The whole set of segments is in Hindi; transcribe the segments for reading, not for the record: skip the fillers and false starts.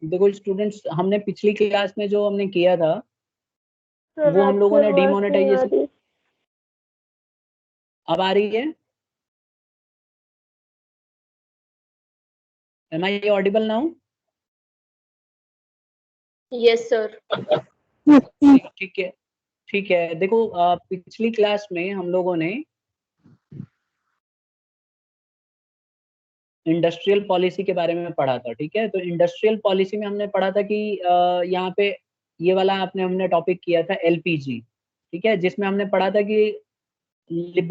देखो स्टूडेंट्स, हमने पिछली क्लास में जो हमने किया था सर वो हम आपकी लोगों ने आवाज नहीं आ डिमोनेटाइजेशन। रही। अब आ रही है? Am I audible now? Yes sir. ठीक है। ठीक है, देखो पिछली क्लास में हम लोगों ने इंडस्ट्रियल पॉलिसी के बारे में पढ़ा था। ठीक है, तो इंडस्ट्रियल पॉलिसी में हमने पढ़ा था कि यहाँ पे ये वाला हमने टॉपिक किया था एलपीजी। ठीक है, जिसमें हमने पढ़ा था कि ये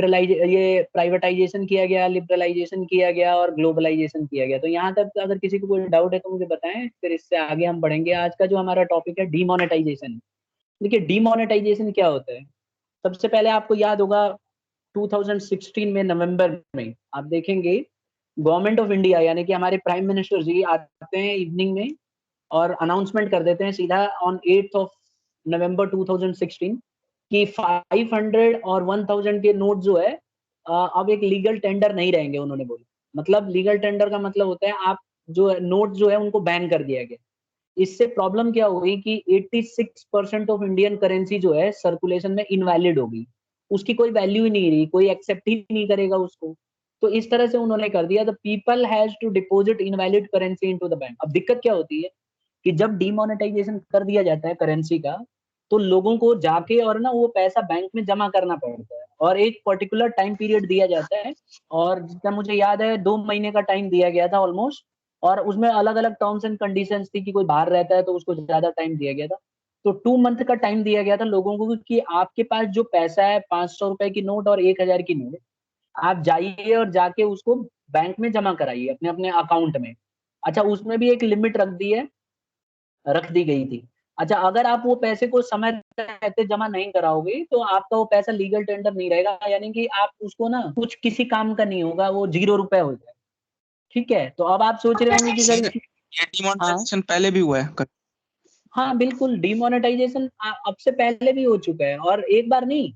प्राइवेटाइजेशन किया गया, लिबरलाइजेशन किया गया और ग्लोबलाइजेशन किया गया। तो यहाँ तक अगर किसी को कोई डाउट है तो मुझे बताएं, फिर इससे आगे हम बढ़ेंगे। आज का जो हमारा टॉपिक है डीमोनेटाइजेशन। देखिए डीमोनेटाइजेशन क्या होता है। सबसे पहले आपको याद होगा 2016 में नवंबर में आप देखेंगे गवर्नमेंट ऑफ इंडिया यानी कि हमारे प्राइम मिनिस्टर जी आते हैं इवनिंग में और अनाउंसमेंट कर देते हैं सीधा ऑन 8th ऑफ नवंबर 2016 कि 500 और 1000 के नोट जो है अब एक लीगल टेंडर नहीं रहेंगे। उन्होंने बोला, मतलब लीगल टेंडर का मतलब होता है आप जो नोट जो है उनको बैन कर दिया गया। इससे प्रॉब्लम क्या हुई कि 86% ऑफ इंडियन करेंसी जो है सर्कुलेशन में इनवैलिड हो गई। उसकी कोई वैल्यू ही नहीं रही, कोई एक्सेप्ट ही नहीं करेगा उसको। तो इस तरह से उन्होंने कर दिया, the people has to deposit invalid currency into the bank. अब दिक्कत क्या होती है कि जब डीमोनेटाइजेशन कर दिया जाता है करेंसी का, तो लोगों को जाके और ना वो पैसा बैंक में जमा करना पड़ता है और एक पर्टिकुलर टाइम पीरियड दिया जाता है। और जितना मुझे याद है 2 महीने का टाइम दिया गया था ऑलमोस्ट। और उसमें अलग अलग टर्म्स एंड कंडीशंस थी कि कोई बाहर रहता है तो उसको ज्यादा टाइम दिया गया था। तो 2 मंथ का टाइम दिया गया था लोगों को कि आपके पास जो पैसा है 500 रुपए की नोट और 1000 की नोट, आप जाइए और जाके उसको बैंक में जमा कराइए अपने अपने अकाउंट में। अच्छा, उसमें भी एक लिमिट रख दी गई थी। अच्छा, अगर आप वो पैसे को समय रहते जमा नहीं कराओगे तो आपका वो पैसा लीगल टेंडर नहीं रहेगा, यानी कि आप उसको ना कुछ किसी काम का नहीं होगा, वो 0 रुपए हो जाए। ठीक है, तो अब आप सोच रहे होंगे कि सर ये हाँ डिमोनेटाइजेशन पहले भी हुआ है हाँ बिल्कुल, डिमोनेटाइजेशन अब से पहले भी हो चुका है और एक बार नहीं।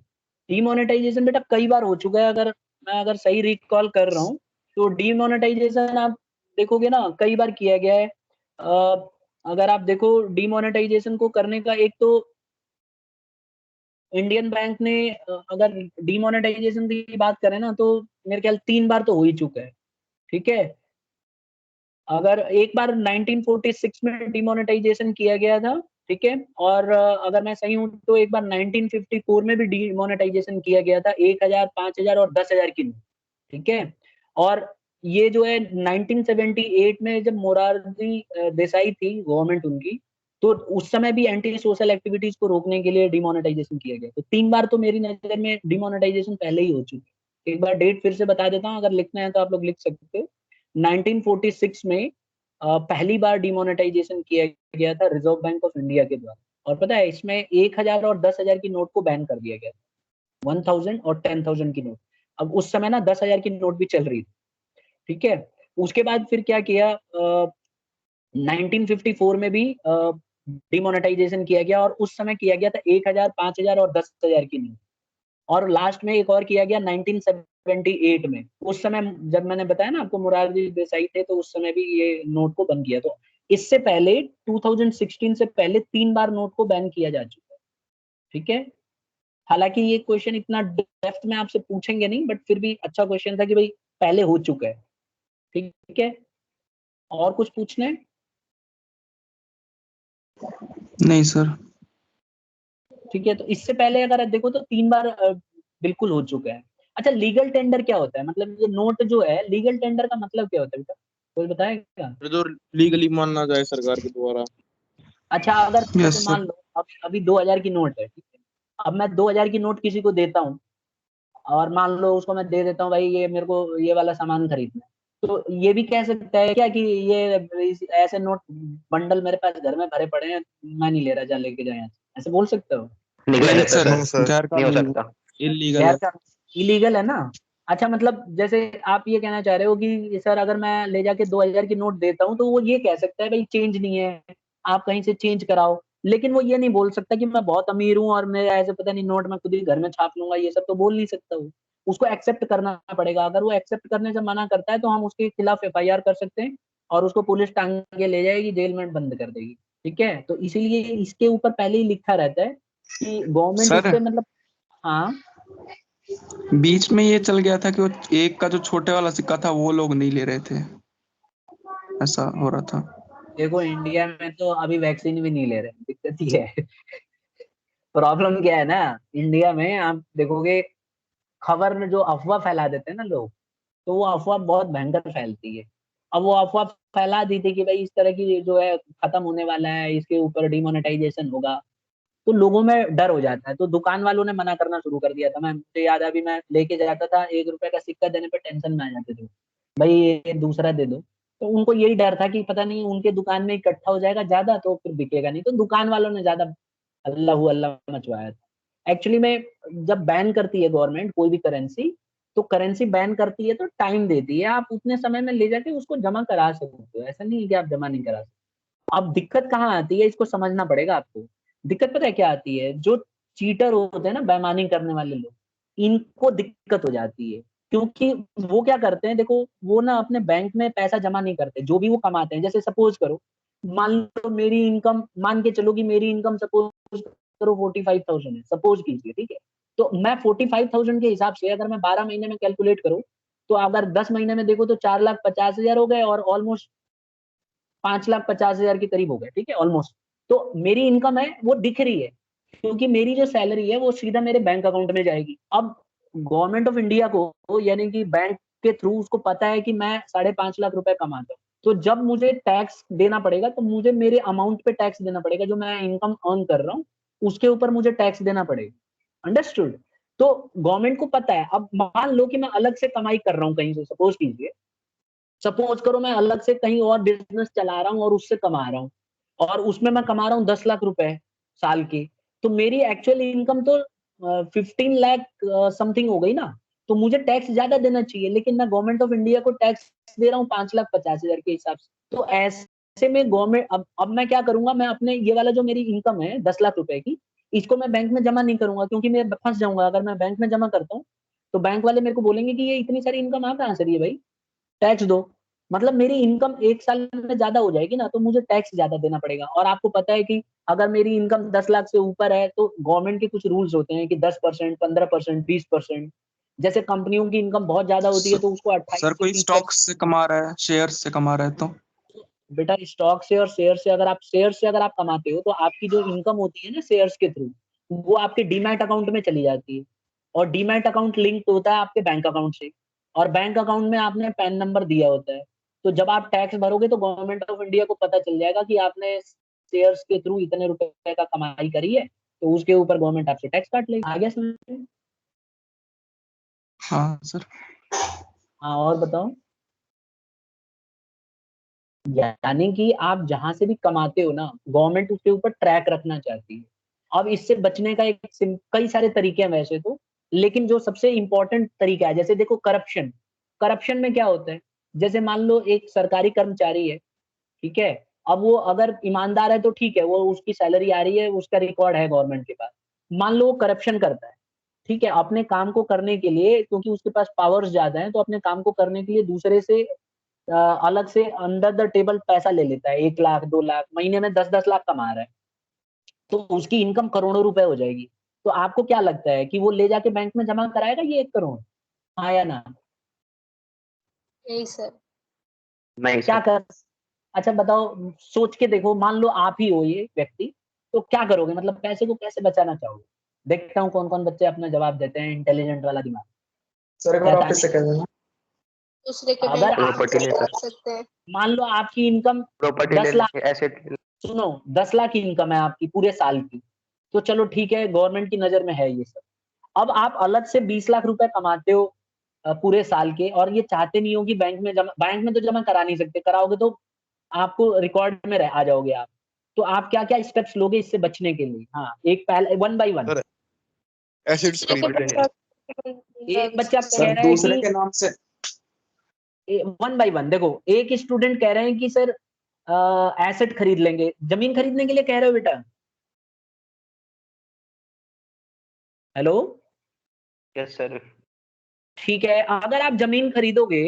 डिमोनेटाइजेशन बेटा कई बार हो चुका है। अगर सही रिकॉल कर रहा हूँ तो डीमोनेटाइजेशन आप देखोगे ना कई बार किया गया है। अगर आप देखो डीमोनेटाइजेशन को करने का एक तो इंडियन बैंक ने अगर डीमोनेटाइजेशन की बात करें ना तो मेरे ख्याल 3 बार तो हो ही चुका है। ठीक है, अगर एक बार 1946 में डिमोनेटाइजेशन किया गया था। ठीक है, और अगर मैं सही हूं तो एक बार 1954 में भी डिमोनेटाइजेशन किया गया था 1000, 5000 और 10,000 की नोट। ठीक है, और ये जो है 1978 में जब मोरारजी देसाई थी गवर्नमेंट उनकी, तो उस समय भी एंटी सोशल एक्टिविटीज को रोकने के लिए डिमोनेटाइजेशन किया गया। तो 3 बार तो मेरी नजर में डिमोनेटाइजेशन पहले ही हो चुकी है। एक बार डेट फिर से बता देता हूँ, अगर लिखना है तो आप लोग लिख सकते हो। 1946 में पहली बार डिमोनेटाइजेशन किया गया था रिजर्व बैंक ऑफ इंडिया के द्वारा। और पता है इसमें 1000 और 10,000 की नोट को बैन कर दिया गया था, 1000 और 10,000 की नोट। अब उस समय ना 10,000 की नोट भी चल रही थी। ठीक है, उसके बाद फिर क्या किया, 1954 में भी डिमोनेटाइजेशन किया गया और उस समय किया गया था 1000, 5000 और 10,000 की नोट। और लास्ट में एक और किया गया 1978 में। उस समय जब मैंने बताया ना आपको मुरारजी देसाई थे, तो उस समय भी ये नोट को बंद किया। तो इससे पहले 2016 से पहले 3 बार नोट को बैन किया जा चुका है। ठीक है, हालांकि ये क्वेश्चन इतना डेप्थ में आपसे पूछेंगे नहीं, बट फिर भी अच्छा क्वेश्चन था कि भाई पहले हो चुका है। ठीक है, और कुछ पूछना है? नहीं सर। ठीक है, तो इससे पहले अगर आप देखो तो 3 बार बिल्कुल हो चुका है। अच्छा, लीगल टेंडर क्या होता है, मतलब ये नोट जो है लीगल टेंडर का मतलब क्या होता है बेटा, कोई बताएगा? जो लीगली मानना जाए सरकार के द्वारा। अच्छा, अगर जैसे यस मान सर। लो अभी 2000 की नोट है। ठीक है, अब मैं 2000 की नोट किसी को देता हूँ और मान लो उसको मैं दे देता हूँ भाई ये मेरे को ये वाला सामान खरीदना है। तो ये भी कह सकता है क्या कि ये ऐसे नोट बंडल मेरे पास घर में भरे पड़े हैं, मैं नहीं ले रहा, जा लेके जाए यहाँ से, ऐसे बोल सकते हो? निकला नहीं जाता है सर, सर, गैर नहीं हो कानूनी सकता। इलीगल गैर है। का इलीगल है ना। अच्छा, मतलब जैसे आप ये कहना चाह रहे हो कि सर अगर मैं ले जाके 2000 की नोट देता हूँ तो वो ये कह सकता है भाई चेंज नहीं है, आप कहीं से चेंज कराओ। लेकिन वो ये नहीं बोल सकता कि मैं बहुत अमीर हूँ और मैं ऐसे पता नहीं नोट मैं खुद ही घर में छाप लूंगा, ये सब तो बोल नहीं सकता वो। उसको एक्सेप्ट करना पड़ेगा। अगर वो एक्सेप्ट करने से मना करता है तो हम उसके खिलाफ एफआईआर कर सकते हैं और उसको पुलिस टांग के ले जाएगी, जेल में बंद कर देगी। ठीक है, तो इसीलिए इसके ऊपर पहले ही लिखा रहता है कि गवर्नमेंट इस सर पे मतलब। हाँ बीच में ये चल गया था कि वो एक का जो छोटे वाला सिक्का था वो लोग नहीं ले रहे थे, ऐसा हो रहा था। देखो, इंडिया में तो अभी वैक्सीन भी नहीं ले रहे, दिक्कत ये है। प्रॉब्लम क्या है ना, इंडिया में आप देखोगे, खबर में जो अफवाह फैला देते हैं ना लोग, तो वो अफवाह बहुत भयंकर फैलती है। अब वो अफवाह फैला दी थी कि भाई इस तरह की जो है खत्म होने वाला है, इसके ऊपर डिमोनेटाइजेशन होगा, तो लोगों में डर हो जाता है। तो दुकान वालों ने मना करना शुरू कर दिया था। मैं मुझे याद है, अभी मैं लेके जाता था, 1 रुपए का सिक्का देने पे टेंशन में आ जाते थे, भाई ये दूसरा दे दो। तो उनको यही डर था कि पता नहीं उनके दुकान में इकट्ठा हो जाएगा ज्यादा, तो फिर बिकेगा नहीं, तो दुकान वालों ने ज्यादा अल्लाह अल्लाह मचवाया था। एक्चुअली में जब बैन करती है गवर्नमेंट कोई भी करेंसी, तो करेंसी बैन करती है तो टाइम देती है, आप उतने समय में ले जाके उसको जमा करा सकते हो, ऐसा नहीं है कि आप जमा नहीं करा सकते। अब दिक्कत कहाँ आती है, इसको समझना पड़ेगा आपको। दिक्कत पता है क्या आती है, जो चीटर होते हैं ना, बेईमानी करने वाले लोग, इनको दिक्कत हो जाती है। क्योंकि वो क्या करते हैं, देखो वो ना अपने बैंक में पैसा जमा नहीं करते, जो भी वो कमाते हैं। जैसे सपोज करो, मान लो मेरी इनकम, मान के चलो कि मेरी इनकम सपोज करो 45,000 है, सपोज कीजिए, ठीक है। तो मैं 45,000 के हिसाब से अगर मैं 12 महीने में कैलकुलेट करूँ, तो अगर 10 महीने में देखो तो 4,50,000 हो गए, और ऑलमोस्ट 5,50,000 के करीब हो गए, ठीक है, ऑलमोस्ट। तो मेरी इनकम है वो दिख रही है, क्योंकि मेरी जो सैलरी है वो सीधा मेरे बैंक अकाउंट में जाएगी। अब गवर्नमेंट ऑफ इंडिया को, यानी कि बैंक के थ्रू, उसको पता है कि मैं 5.5 लाख रुपए कमाता हूँ। तो जब मुझे टैक्स देना पड़ेगा, तो मुझे मेरे अमाउंट पे टैक्स देना पड़ेगा, जो मैं इनकम अर्न कर रहा हूँ उसके ऊपर मुझे टैक्स देना पड़ेगा। अंडरस्टूड? तो गवर्नमेंट को पता है। अब मान लो कि मैं अलग से कमाई कर रहा हूँ कहीं से, सपोज कीजिए, सपोज करो मैं अलग से कहीं और बिजनेस चला रहा हूँ और उससे कमा रहा हूँ, और उसमें मैं कमा रहा हूँ 10 लाख रुपए साल की, तो मेरी एक्चुअल इनकम तो 15 लाख समथिंग हो गई ना। तो मुझे टैक्स ज्यादा देना चाहिए, लेकिन मैं गवर्नमेंट ऑफ इंडिया को टैक्स दे रहा हूँ 5,50,000 के हिसाब से। तो ऐसे में गवर्नमेंट, अब मैं क्या करूंगा, मैं अपने ये वाला जो मेरी इनकम है 10 लाख रुपए की, इसको मैं बैंक में जमा नहीं करूंगा, क्योंकि मैं फंस जाऊंगा। अगर मैं बैंक में जमा करता हूँ, तो बैंक वाले मेरे को बोलेंगे कि ये इतनी सारी इनकम आ कहाँ से रही है भाई, टैक्स दो। मतलब मेरी इनकम 1 साल में ज्यादा हो जाएगी ना, तो मुझे टैक्स ज्यादा देना पड़ेगा। और आपको पता है कि अगर मेरी इनकम 10 लाख से ऊपर है, तो गवर्नमेंट के कुछ रूल्स होते हैं कि 10%, 15%, 20%। जैसे कंपनियों की इनकम बहुत ज्यादा होती है, तो उसको सर 28 से कोई 30%। स्टॉक से कमा रहा है, शेयर से कमा रहा है तो? बेटा, स्टॉक से और शेयर से अगर आप कमाते हो, तो आपकी जो इनकम होती है ना शेयर्स के थ्रू, वो आपके डीमैट अकाउंट में चली जाती है। और डीमैट अकाउंट लिंक होता है आपके बैंक अकाउंट से, और बैंक अकाउंट में आपने पैन नंबर दिया होता है। तो जब आप टैक्स भरोगे, तो गवर्नमेंट ऑफ इंडिया को पता चल जाएगा कि आपने शेयर्स के थ्रू इतने रुपए का कमाई करी है, तो उसके ऊपर गवर्नमेंट आपसे टैक्स काट लेगी। आगे समझ? हाँ सर। हाँ, और बताओ। यानी कि आप जहां से भी कमाते हो ना, गवर्नमेंट उसके ऊपर ट्रैक रखना चाहती है। अब इससे बचने का कई सारे तरीके हैं वैसे तो, लेकिन जो सबसे इंपॉर्टेंट तरीका है, जैसे देखो करप्शन। करप्शन में क्या होता है, जैसे मान लो एक सरकारी कर्मचारी है, ठीक है। अब वो अगर ईमानदार है तो ठीक है, वो उसकी सैलरी आ रही है, उसका रिकॉर्ड है गवर्नमेंट के पास। मान लो वो करप्शन करता है, ठीक है, अपने काम को करने के लिए, क्योंकि उसके पास पावर्स ज्यादा है, तो अपने काम को करने के लिए दूसरे से अलग से अंडर द टेबल पैसा ले लेता है, 1 लाख 2 लाख, महीने में 10-10 लाख कमा रहा है, तो उसकी इनकम करोड़ों रुपए हो जाएगी। तो आपको क्या लगता है कि वो ले जाके बैंक में जमा कराएगा ये 1 करोड़? हाँ या ना? यही सर। नहीं क्या सर। कर, अच्छा बताओ, सोच के देखो, मान लो आप ही हो ये व्यक्ति, तो क्या करोगे, मतलब पैसे को कैसे बचाना चाहोगे? देखता हूँ कौन कौन बच्चे अपना जवाब देते हैं, इंटेलिजेंट वाला दिमाग। सर एक बार वापस से कह देना। दूसरे के अगर बैंक आप, प्रॉपर्टी लेकर, कर सकते हैं। मान लो आपकी इनकम प्रॉपर्टी ले 10 लाख, लेंगे, एसेट। सुनो, 10 लाख की इनकम है आपकी पूरे साल की, तो चलो ठीक है, गवर्नमेंट की नजर में है ये सब। अब आप अलग से 20 लाख रुपए कमाते हो पूरे साल के, और ये चाहते नहीं हो कि बैंक में जमा, बैंक में तो जमा करा नहीं सकते, कराओगे तो आपको रिकॉर्ड में आ जाओगे आप। तो आप क्या क्या स्टेप्स लोगे इससे बचने के लिए? हाँ, एक पहले, one by one. Sir acids दूसरे के खरीद बैंक लेंगे। एक बच्चा सर कह रहा है दूसरे कि, के नाम से। वन बाई वन देखो, एक स्टूडेंट कह रहे हैं कि सर एसेट खरीद लेंगे, जमीन खरीदने के लिए कह रहे हो बेटा? हेलो? Yes sir. ठीक है, अगर आप जमीन खरीदोगे,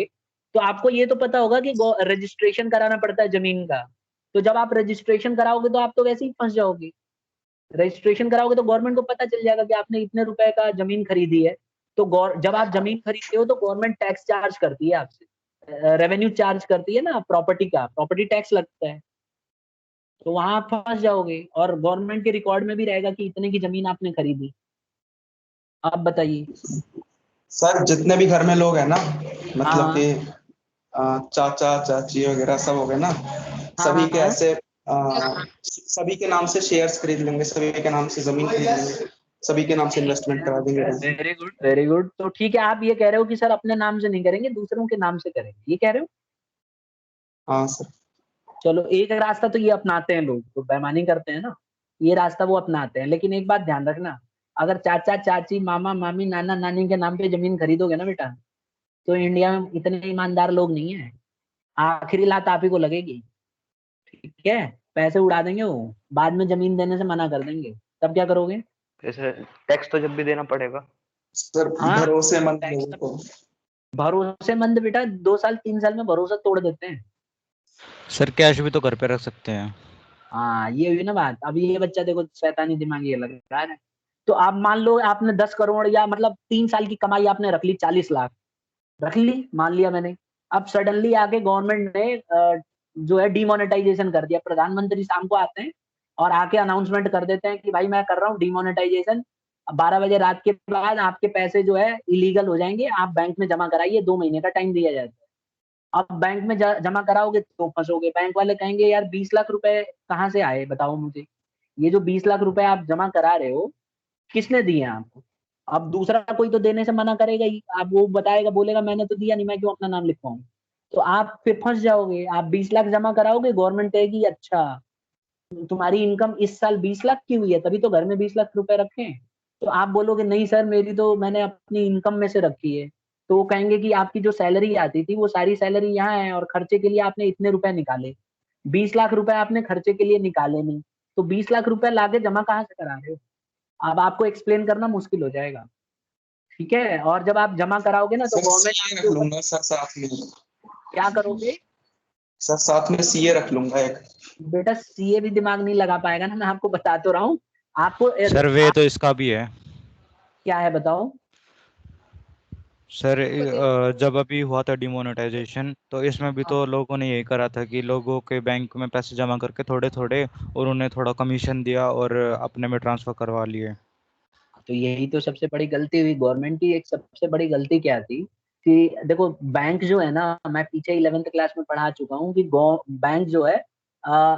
तो तो आपको ये तो पता होगा कि रजिस्ट्रेशन कराना पड़ता है जमीन का। तो जब आप रजिस्ट्रेशन कराओगे तो आप तो वैसे ही फंस जाओगे। रजिस्ट्रेशन कराओगे तो गवर्नमेंट को पता चल जाएगा कि आपने इतने रुपए का जमीन खरीदी है। तो जब आप जमीन खरीदते हो तो गवर्नमेंट टैक्स चार्ज करती है आपसे, रेवेन्यू चार्ज करती है ना, प्रॉपर्टी टैक्स लगता है। तो वहां आप फंस जाओगे और गवर्नमेंट के रिकॉर्ड में भी रहेगा कि इतने की जमीन आपने खरीदी। आप बताइए। सर जितने भी घर में लोग हैं ना, मतलब हाँ कि चाचा चाची वगैरह सब हो गए ना, हाँ सभी हाँ के हाँ। ऐसे सभी के नाम से शेयर्स खरीद लेंगे, सभी के नाम से जमीन खरीद लेंगे, सभी के नाम से इन्वेस्टमेंट करा देंगे बैंक में। Very good very good. तो ठीक है, आप ये कह रहे हो कि सर अपने नाम से नहीं करेंगे, दूसरों के नाम से करेंगे, ये कह रहे हो? हाँ सर। चलो एक रास्ता तो ये अपनाते हैं लोग, तो बेईमानी करते हैं ना, ये रास्ता वो अपनाते हैं। लेकिन एक बात ध्यान रखना, अगर चाचा चाची मामा मामी नाना नानी के नाम पे जमीन खरीदोगे ना बेटा, तो इंडिया में इतने ईमानदार लोग नहीं है, आखिरी लात आप ही को लगेगी। ठीक है, पैसे उड़ा देंगे वो, बाद में जमीन देने से मना कर देंगे, तब क्या करोगे? जैसे टैक्स तो जब भी देना पड़ेगा। सर हाँ, भरोसेमंद टैक्स लोगों को। भरोसेमंद बेटा 2 साल 3 साल में भरोसा तोड़ देते हैं। सर कैश भी तो घर पे रख सकते हैं। हाँ ये हुई ना बात। अब ये बच्चा देखो शैतानी दिमाग ये लग रहा है ना। तो आप मान लो आपने 10 करोड़ या मतलब 3 साल की कमाई आपने रख ली, 40 लाख रख ली, मान लिया मैंने। अब सडनली आके गवर्नमेंट ने जो है डिमोनेटाइजेशन कर दिया। प्रधानमंत्री शाम को आते हैं और आके अनाउंसमेंट कर देते हैं कि भाई मैं कर रहा हूँ डिमोनेटाइजेशन, 12 बजे रात के बाद आपके पैसे जो है इलीगल हो जाएंगे, आप बैंक में जमा कराइए, 2 महीने का टाइम दिया जाता है। अब बैंक में जमा कराओगे तो फंसोगे, बैंक वाले कहेंगे यार 20 लाख रुपए कहाँ से आए बताओ मुझे, ये जो 20 लाख रुपए आप जमा करा रहे हो किसने दिए हैं आपको? अब दूसरा कोई तो देने से मना करेगा ही, आप वो बताएगा बोलेगा मैंने तो दिया नहीं, मैं क्यों अपना नाम लिखवाऊं? तो आप फिर फंस जाओगे। आप 20 लाख जमा कराओगे, गवर्नमेंट कहेगी अच्छा तुम्हारी इनकम इस साल 20 लाख की हुई है तभी तो घर में 20 लाख रुपए रखे हैं। तो आप बोलोगे नहीं सर मेरी तो मैंने अपनी इनकम में से रखी है। तो वो कहेंगे कि आपकी जो सैलरी आती थी वो सारी सैलरी यहाँ है और खर्चे के लिए आपने इतने रुपए निकाले, 20 लाख रुपए आपने खर्चे के लिए निकाले नहीं, तो 20 लाख रुपए लाके जमा कहाँ से करा रहे हो? अब आपको एक्सप्लेन करना मुश्किल हो जाएगा। ठीक है, और जब आप जमा कराओगे ना तो सर गवर्नमेंट सीए आपके रख ऊपर लूंगा सर साथ में। क्या करोगे? सर साथ में सीए रख लूंगा एक। बेटा सीए भी दिमाग नहीं लगा पाएगा ना, मैं आपको बता तो रहा हूँ। आपको सर वे आप तो इसका भी है। क्या है बताओ? Sir okay. जब अभी हुआ था डिमोनेटाइजेशन तो इसमें भी तो लोगों ने यही करा था कि लोगों के बैंक में पैसे जमा करके थोड़े थोड़े और उन्हें थोड़ा कमीशन दिया और अपने में ट्रांसफर करवा लिए। तो यही तो सबसे बड़ी गलती हुई गवर्नमेंट की। एक सबसे बड़ी गलती क्या थी कि देखो बैंक जो है ना, मैं पीछे 11th क्लास में पढ़ा चुका हूँ कि बैंक जो है आ,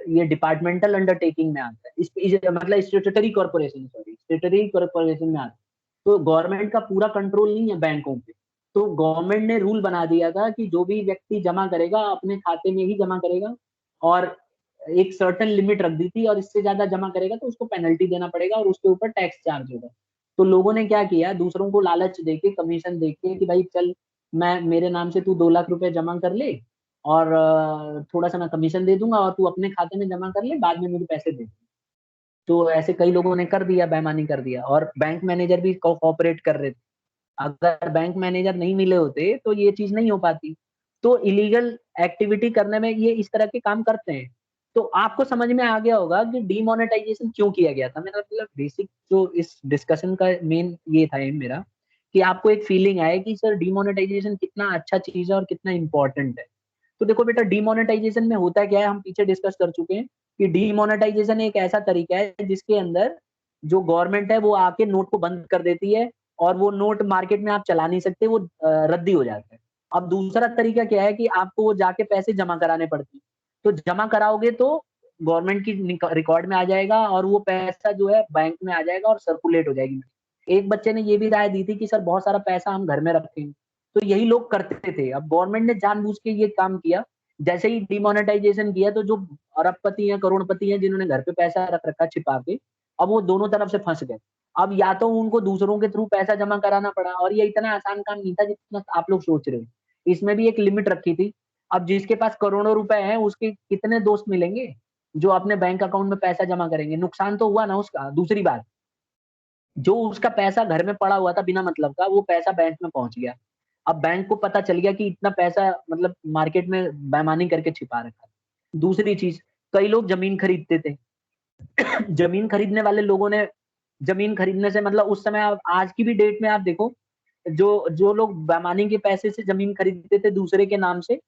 ये डिपार्टमेंटल अंडरटेकिंग में आता है, मतलब स्टेटरी कॉर्पोरेशन, सॉरी स्टेटरी कॉर्पोरेशन में आता है। तो गवर्नमेंट का पूरा कंट्रोल नहीं है बैंकों पे। तो गवर्नमेंट ने रूल बना दिया था कि जो भी व्यक्ति जमा करेगा अपने खाते में ही जमा करेगा, और एक सर्टेन लिमिट रख दी थी, और इससे ज्यादा जमा करेगा तो उसको पेनल्टी देना पड़ेगा और उसके ऊपर टैक्स चार्ज होगा। तो लोगों ने क्या किया, दूसरों को लालच देके कमीशन देके कि भाई चल मैं मेरे नाम से तू 2 लाख रुपए जमा कर ले और थोड़ा सा मैं कमीशन दे दूंगा और तू अपने खाते में जमा कर ले, बाद में मुझे पैसे दे। तो ऐसे कई लोगों ने कर दिया, बेईमानी कर दिया, और बैंक मैनेजर भी कोऑपरेट कर रहे थे। अगर बैंक मैनेजर नहीं मिले होते तो ये चीज नहीं हो पाती। तो इलीगल एक्टिविटी करने में ये इस तरह के काम करते हैं। तो आपको समझ में आ गया होगा कि डिमोनेटाइजेशन क्यों किया गया था। मेरा मतलब बेसिक जो इस डिस्कशन का मेन ये था एम मेरा, कि आपको एक फीलिंग आए कि सर डिमोनेटाइजेशन कितना अच्छा चीज है और कितना इंपॉर्टेंट है। तो देखो बेटा डिमोनेटाइजेशन में होता क्या है, हम पीछे डिस्कस कर चुके हैं कि डिमोनेटाइजेशन एक ऐसा तरीका है जिसके अंदर जो गवर्नमेंट है वो आके नोट को बंद कर देती है और वो नोट मार्केट में आप चला नहीं सकते, वो रद्दी हो जाता है। अब दूसरा तरीका क्या है कि आपको वो जाके पैसे जमा कराने पड़ते हैं। तो जमा कराओगे तो गवर्नमेंट की रिकॉर्ड में आ जाएगा और वो पैसा जो है बैंक में आ जाएगा और सर्कुलेट हो जाएगी। एक बच्चे ने ये भी राय दी थी कि सर बहुत सारा पैसा हम घर में रखेंगे। तो यही लोग करते थे। अब गवर्नमेंट ने जानबूझ के ये काम किया। जैसे ही डिमोनेटाइजेशन किया तो जो अरबपति हैं करोड़पति हैं जिन्होंने घर पे पैसा रख रखा छिपा के, अब वो दोनों तरफ से फंस गए। अब या तो उनको दूसरों के थ्रू पैसा जमा कराना पड़ा, और ये इतना आसान काम नहीं था जितना आप लोग सोच रहे हो। इसमें भी एक लिमिट रखी थी। अब जिसके पास करोड़ों रुपए हैं उसके कितने दोस्त मिलेंगे जो अपने बैंक अकाउंट में पैसा जमा करेंगे? नुकसान तो हुआ ना उसका। दूसरी बात, जो उसका पैसा घर में पड़ा हुआ था बिना मतलब का, वो पैसा बैंक में पहुंच गया। अब बैंक को पता चल गया कि इतना पैसा मतलब मार्केट में बेईमानी करके छिपा रखा है। दूसरी चीज, कई लोग जमीन खरीदते थे जमीन खरीदने वाले लोगों ने, जमीन खरीदने से मतलब उस समय आज की भी डेट में आप देखो, जो जो लोग बेईमानी के पैसे से जमीन खरीदते थे दूसरे के नाम से,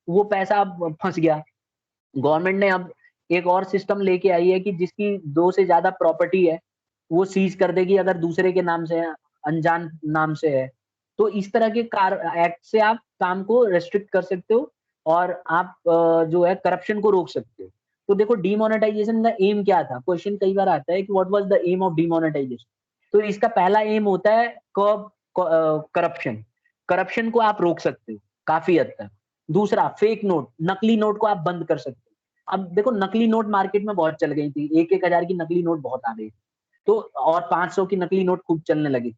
वो पैसा अब फंस गया। गवर्नमेंट ने अब एक और सिस्टम लेके आई है कि जिसकी 2 से ज्यादा प्रॉपर्टी है वो सीज कर देगी अगर दूसरे के नाम से है, अनजान नाम से है। तो इस तरह के एक्ट से आप काम को रेस्ट्रिक्ट कर सकते हो और आप जो है करप्शन को रोक सकते हो। तो देखो डीमोनेटाइजेशन का एम क्या था, क्वेश्चन कई बार आता है कि what was the aim of demonetisation. तो इसका पहला एम होता है कर्ब करप्शन, करप्शन को आप रोक सकते हो काफी हद तक। दूसरा, फेक नोट, नकली नोट को आप बंद कर सकते हो। अब देखो नकली नोट मार्केट में बहुत चल गई थी, 1,000 की नकली नोट बहुत आ गई, तो और 500 की नकली नोट खूब चलने लगी।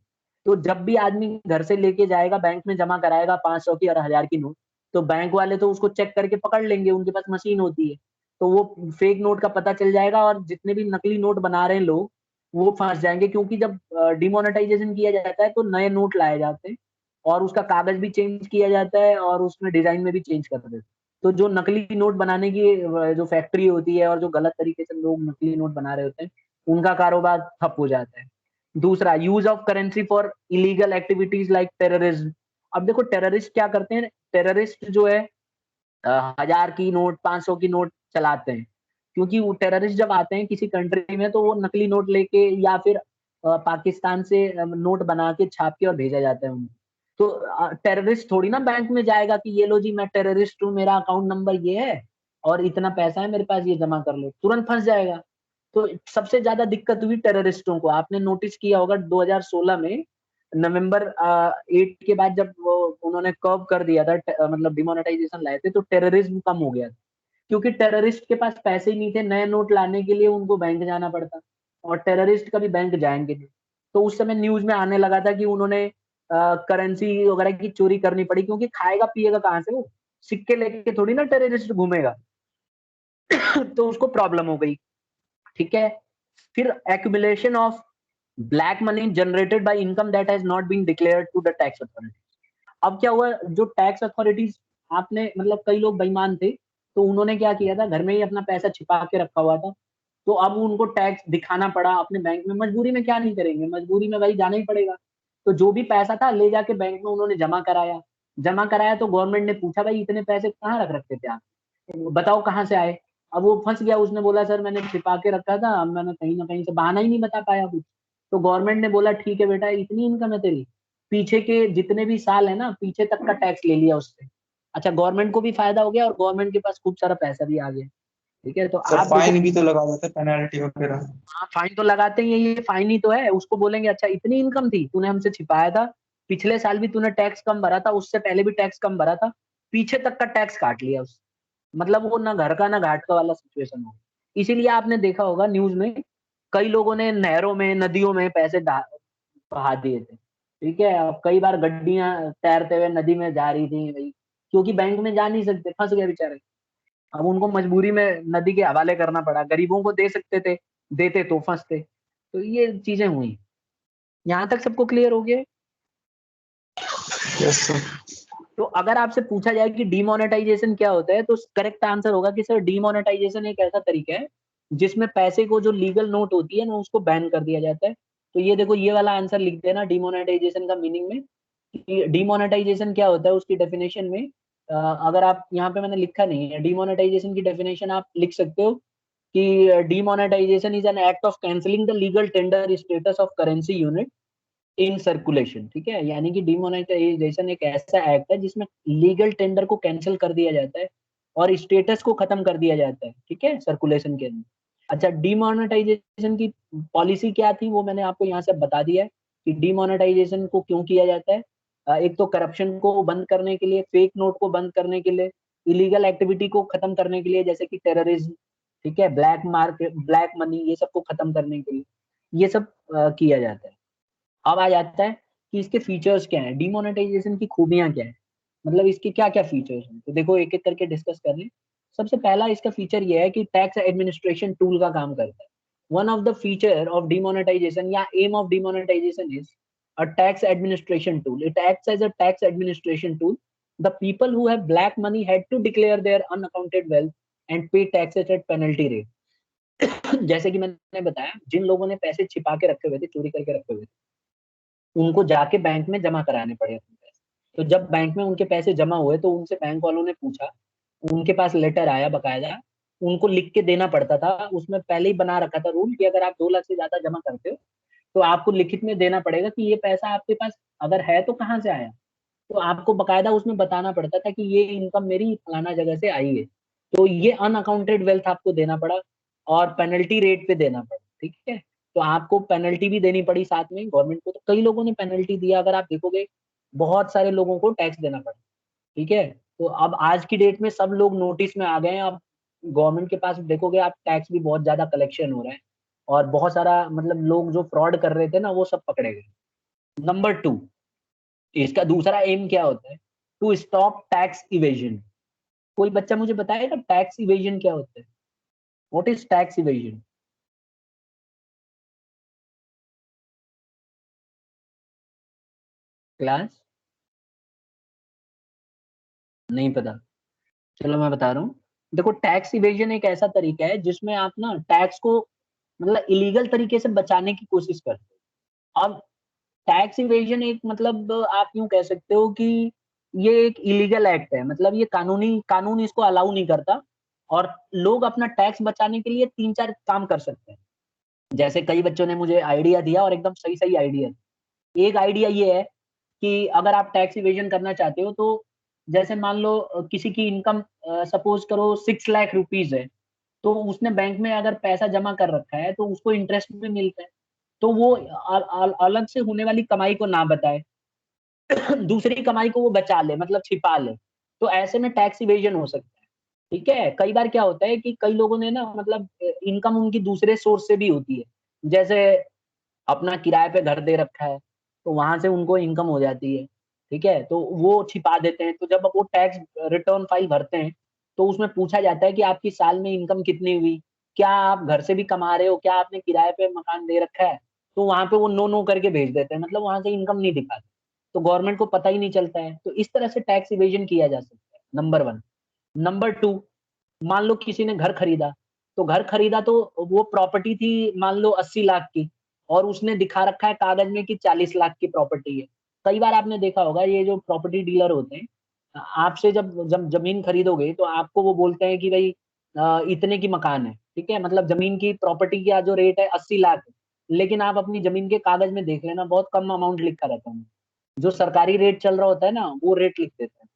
तो जब भी आदमी घर से लेके जाएगा बैंक में जमा कराएगा 500 की और 1000 की नोट, तो बैंक वाले तो उसको चेक करके पकड़ लेंगे, उनके पास मशीन होती है, तो वो फेक नोट का पता चल जाएगा और जितने भी नकली नोट बना रहे हैं लोग वो फंस जाएंगे। क्योंकि जब डिमोनेटाइजेशन किया जाता है तो नए नोट लाए जाते हैं और उसका कागज भी चेंज किया जाता है और उसमें डिजाइन में भी चेंज कर देते हैं। तो जो नकली नोट बनाने की जो फैक्ट्री होती है और जो गलत तरीके से लोग नकली नोट बना रहे होते हैं उनका कारोबार ठप हो जाता है। दूसरा, use of currency for illegal activities like terrorism. अब देखो टेररिस्ट क्या करते हैं, टेररिस्ट जो है 1000 की नोट 500 की नोट चलाते हैं, क्योंकि वो टेररिस्ट जब आते हैं किसी कंट्री में तो वो नकली नोट लेके या फिर पाकिस्तान से नोट बना के छाप के और भेजा जाता है उन्हें। तो टेररिस्ट थोड़ी ना बैंक में जाएगा कि ये लो जी मैं टेररिस्ट हूँ, मेरा अकाउंट नंबर ये है और इतना पैसा है मेरे पास, ये जमा कर लो, तुरंत फंस जाएगा। तो सबसे ज्यादा दिक्कत हुई टेररिस्टों को। आपने नोटिस किया होगा 2016 में नवंबर 8 के बाद जब वो उन्होंने कर्व कर दिया था, मतलब डिमोनेटाइजेशन लाए थे, तो टेररिज्म कम हो गया था, क्योंकि टेररिस्ट के पास पैसे ही नहीं थे, नए नोट लाने के लिए उनको बैंक जाना पड़ता और टेररिस्ट कभी बैंक जाएंगे नहीं। तो उस समय न्यूज में आने लगा था कि उन्होंने करेंसी वगैरह की चोरी करनी पड़ी, क्योंकि खाएगा पिएगा कहाँ से वो, सिक्के लेके थोड़ी ना टेररिस्ट घूमेगा तो उसको प्रॉब्लम हो गई। ठीक है, फिर accumulation of black money generated by income that has not been declared to the tax authority. अब क्या हुआ, जो टैक्स अथॉरिटीज, आपने मतलब कई लोग बेईमान थे तो उन्होंने क्या किया था, घर में ही अपना पैसा छिपा के रखा हुआ था, तो अब उनको टैक्स दिखाना पड़ा अपने बैंक में। मजबूरी में क्या नहीं करेंगे, मजबूरी में भाई जाना ही पड़ेगा। तो जो भी पैसा था ले जाके बैंक में उन्होंने जमा कराया। जमा कराया तो गवर्नमेंट ने पूछा भाई इतने पैसे कहाँ रख रखे थे आप, बताओ कहाँ से आए। अब वो फंस गया, उसने बोला सर मैंने छिपा के रखा था, मैंने कहीं ना कहीं से, बहाना ही नहीं बता पाया कुछ। तो गवर्नमेंट ने बोला ठीक है बेटा, इतनी इनकम है तेरी, पीछे के जितने भी साल है ना पीछे तक का टैक्स ले लिया उससे। अच्छा, गवर्नमेंट को भी फायदा हो गया और गवर्नमेंट के पास खूब सारा पैसा भी आ गया। ठीक है, तो सर आप देखो, फाइन भी तो लगा देते पेनल्टी वगैरह। हाँ फाइन तो लगाते ही है, ये फाइन ही तो है। उसको बोलेंगे अच्छा इतनी इनकम थी, तूने हमसे छिपाया था, पिछले साल भी तूने टैक्स कम भरा था, उससे पहले भी टैक्स कम भरा था, पीछे तक का टैक्स काट लिया उससे। मतलब वो ना घर का ना घाट का वाला सिचुएशन हो। इसीलिए आपने देखा होगा न्यूज में कई लोगों ने नहरों में नदियों में पैसे बहा दिए थे। ठीक है, अब कई बार गड्डियां तैरते हुए नदी में जा रही थी भाई, क्योंकि बैंक में जा नहीं सकते, फंस गए बेचारे। अब उनको मजबूरी में नदी के हवाले करना पड़ा, गरीबों को दे सकते थे, देते तो फंसते। तो ये चीजें हुई। यहाँ तक सबको क्लियर हो गया? Yes sir. तो अगर आपसे पूछा जाए कि डीमोनेटाइजेशन क्या होता है, तो करेक्ट आंसर होगा कि सर डीमोनेटाइजेशन एक ऐसा तरीका है जिसमें पैसे को, जो लीगल नोट होती है ना, उसको बैन कर दिया जाता है। तो ये देखो, ये वाला आंसर लिख देना डीमोनेटाइजेशन का मीनिंग में, कि डीमोनेटाइजेशन क्या होता है उसकी डेफिनेशन में। अगर आप यहाँ पे, मैंने लिखा नहीं है, डीमोनेटाइजेशन की डेफिनेशन आप लिख सकते हो कि demonetisation is an act of cancelling the legal tender status of currency unit in circulation. ठीक है, यानी कि डिमोनेटाइजेशन एक ऐसा एक्ट है जिसमें लीगल टेंडर को कैंसिल कर दिया जाता है और स्टेटस को खत्म कर दिया जाता है, ठीक है, सर्कुलेशन के अंदर। अच्छा, डिमोनेटाइजेशन की पॉलिसी क्या थी वो मैंने आपको यहाँ से बता दिया है कि डिमोनेटाइजेशन को क्यों किया जाता है। एक तो करप्शन को बंद करने के लिए, फेक नोट को बंद करने के लिए, इलीगल एक्टिविटी को खत्म करने के लिए जैसे कि टेररिज्म, ठीक है, ब्लैक मार्केट, ब्लैक मनी, ये सब को खत्म करने के लिए ये सब किया जाता है। अब आ जाता है कि इसके फीचर्स क्या हैं, डिमोनेटाइजेशन की खूबियां क्या है, मतलब इसके क्या क्या फीचर्स हैं। तो देखो एक एक करके डिस्कस कर लें। सबसे पहला इसका फीचर ये है कि टैक्स एडमिनिस्ट्रेशन टूल का काम करता है। One of the feature of demonetization या aim of demonetization is a tax administration tool. It acts as a tax administration tool. The people who have black money had to declare their unaccounted wealth and pay taxes at penalty rate. जैसे कि मैंने बताया, जिन लोगों ने पैसे छिपा के रखे हुए थे, चोरी करके रखे हुए थे, उनको जाके बैंक में जमा कराने पड़े अपने पैसे। तो जब बैंक में उनके पैसे जमा हुए तो उनसे बैंक वालों ने पूछा, उनके पास लेटर आया बकायदा, उनको लिख के देना पड़ता था। उसमें पहले ही बना रखा था रूल कि अगर आप 2 लाख से ज्यादा जमा करते हो तो आपको लिखित में देना पड़ेगा कि ये पैसा आपके पास अगर है तो कहाँ से आया। तो आपको बकायदा उसमें बताना पड़ता था कि ये इनकम मेरी फलाना जगह से आई है। तो ये अनअकाउंटेड वेल्थ आपको देना पड़ा और पेनल्टी रेट पे देना पड़ा, ठीक है। तो आपको पेनल्टी भी देनी पड़ी साथ में गवर्नमेंट को। तो कई लोगों ने पेनल्टी दिया, अगर आप देखोगे बहुत सारे लोगों को टैक्स देना पड़ा, ठीक है। तो अब आज की डेट में सब लोग नोटिस में आ गए हैं। अब गवर्नमेंट के पास देखोगे आप, टैक्स भी बहुत ज्यादा कलेक्शन हो रहा है और बहुत सारा मतलब लोग जो फ्रॉड कर रहे थे ना, वो सब पकड़े गए। नंबर 2, इसका दूसरा एम क्या होता है? To stop tax evasion. कोई बच्चा मुझे बताएगा टैक्स इवेजन क्या होता है? What is tax evasion? Class नहीं पता? चलो मैं बता रहा हूँ। देखो, टैक्स इवेजन एक ऐसा तरीका है जिसमें आप ना टैक्स को मतलब इलीगल तरीके से बचाने की कोशिश करते हो। अब टैक्स इवेजन एक मतलब आप यूं कह सकते हो कि ये एक इलीगल एक्ट है, मतलब ये कानून इसको अलाउ नहीं करता और लोग अपना टैक्स बचाने के लिए 3-4 काम कर सकते हैं। जैसे कई बच्चों ने मुझे आइडिया दिया और एकदम सही सही आइडिया। एक आइडिया ये है कि अगर आप टैक्स इवेजन करना चाहते हो तो जैसे मान लो किसी की इनकम सपोज करो 6 लाख रुपीज है, तो उसने बैंक में अगर पैसा जमा कर रखा है तो उसको इंटरेस्ट भी मिलता है। तो वो अलग से होने वाली कमाई को ना बताए, दूसरी कमाई को वो बचा ले, मतलब छिपा ले। तो ऐसे में टैक्स इवेजन हो सकता है, ठीक है। कई बार क्या होता है कि कई लोगों ने ना मतलब इनकम उनकी दूसरे सोर्स से भी होती है। जैसे अपना किराए पे घर दे रखा है तो वहां से उनको इनकम हो जाती है, ठीक है। तो वो छिपा देते हैं। तो जब वो टैक्स रिटर्न फाइल भरते हैं तो उसमें पूछा जाता है कि आपकी साल में इनकम कितनी हुई, क्या आप घर से भी कमा रहे हो, क्या आपने किराए पे मकान दे रखा है। तो वहां पे वो नो नो करके भेज देते हैं, मतलब वहां से इनकम नहीं दिखाते, तो गवर्नमेंट को पता ही नहीं चलता है। तो इस तरह से टैक्स इवेजन किया जा सकता है, नंबर 1। नंबर 2, मान लो किसी ने घर खरीदा, तो घर खरीदा तो वो प्रॉपर्टी थी मान लो 80 लाख की और उसने दिखा रखा है कागज में कि 40 लाख की प्रॉपर्टी है। कई बार आपने देखा होगा ये जो प्रॉपर्टी डीलर होते हैं, आपसे जब जब जमीन खरीदोगे तो आपको वो बोलते हैं कि भाई इतने की मकान है, ठीक है, मतलब जमीन की प्रॉपर्टी का जो रेट है 80 लाख है। लेकिन आप अपनी जमीन के कागज में देख लेना, बहुत कम अमाउंट लिखा रहता है। जो सरकारी रेट चल रहा होता है ना, वो रेट लिख देते हैं।